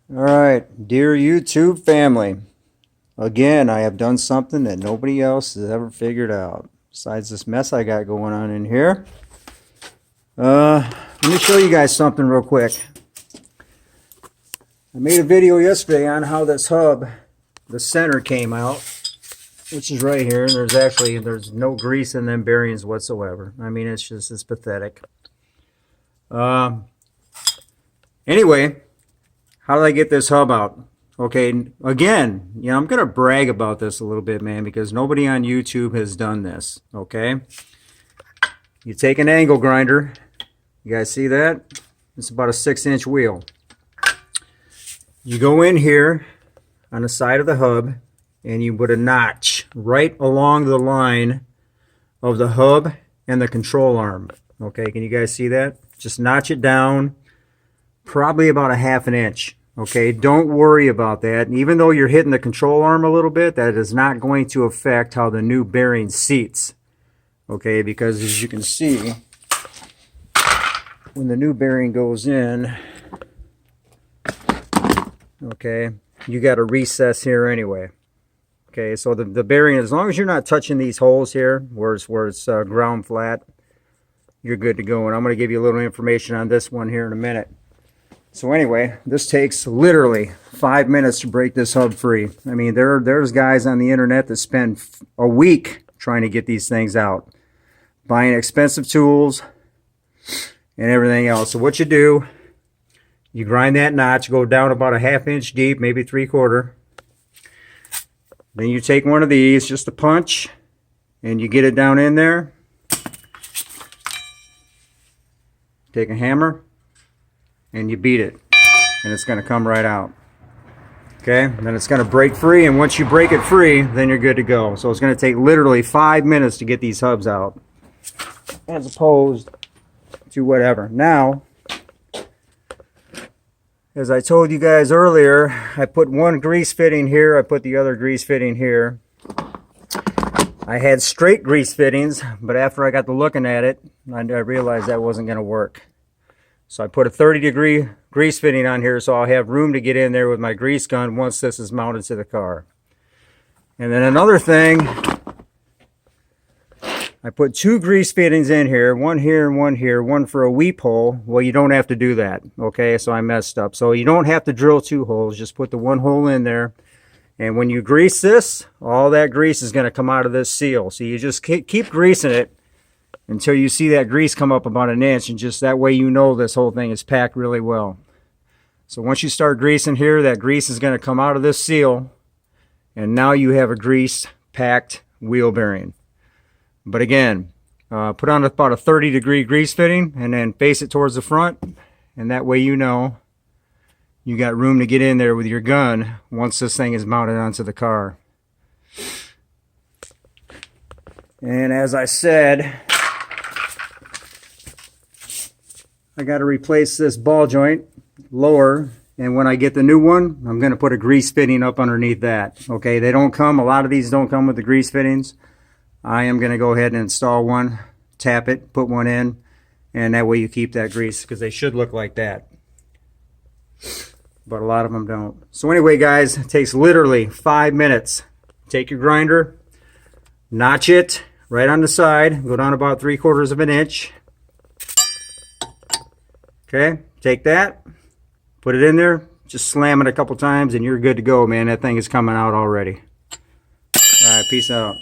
Alright, dear YouTube family, again I have done something that nobody else has ever figured out. Besides this mess I got going on in here. Let me show you guys something real quick. I made a video yesterday on how this hub, the center came out, which is right here. There's no grease in them bearings whatsoever. I mean, it's pathetic. Anyway, how did I get this hub out? Okay, again, I'm going to brag about this a little bit, man, because nobody on YouTube has done this, okay? You take an angle grinder. You guys see that? It's about a 6-inch wheel. You go in here on the side of the hub, and you put a notch right along the line of the hub and the control arm. Okay, can you guys see that? Just notch it down probably about a 1/2 inch. Okay, don't worry about that. And even though you're hitting the control arm a little bit, that is not going to affect how the new bearing seats. Okay, because as you can see, when the new bearing goes in, okay, you got a recess here anyway. Okay, so the bearing, as long as you're not touching these holes here where it's ground flat, you're good to go. And I'm going to give you a little information on this one here in a minute. So anyway, this takes literally 5 minutes to break this hub free. I mean, there's guys on the internet that spend a week trying to get these things out, buying expensive tools and everything else. So what you do, you grind that notch, go down about a 1/2 inch deep, maybe 3/4. Then you take one of these, just a punch, and you get it down in there. Take a hammer and you beat it, and it's going to come right out. Okay, and then it's going to break free, and once you break it free, then you're good to go. So it's going to take literally 5 minutes to get these hubs out, as opposed to whatever. Now, as I told you guys earlier, I put one grease fitting here, I put the other grease fitting here. I had straight grease fittings, but after I got to looking at it, I realized that wasn't going to work. So I put a 30-degree grease fitting on here, so I'll have room to get in there with my grease gun once this is mounted to the car. And then another thing, I put 2 grease fittings in here, one here and one here, one for a weep hole. Well, you don't have to do that, okay? So I messed up. So you don't have to drill 2 holes, just put the 1 hole in there. And when you grease this, all that grease is going to come out of this seal. So you just keep greasing it until you see that grease come up about 1 inch, and just that way you know this whole thing is packed really well. So once you start greasing here, that grease is going to come out of this seal, and now you have a grease packed wheel bearing. But again, put on about a 30-degree grease fitting and then face it towards the front, and that way you know you got room to get in there with your gun once this thing is mounted onto the car. And as I said, I got to replace this ball joint lower, and when I get the new one, I'm going to put a grease fitting up underneath that. Okay, they don't come, a lot of these don't come with the grease fittings. I am going to go ahead and install one, tap it, put one in, and that way you keep that grease, because they should look like that. But a lot of them don't. So anyway, guys, it takes literally 5 minutes. Take your grinder, notch it right on the side, go down about 3/4 of an inch. Okay, take that, put it in there, just slam it a couple times, and you're good to go, man. That thing is coming out already. All right, peace out.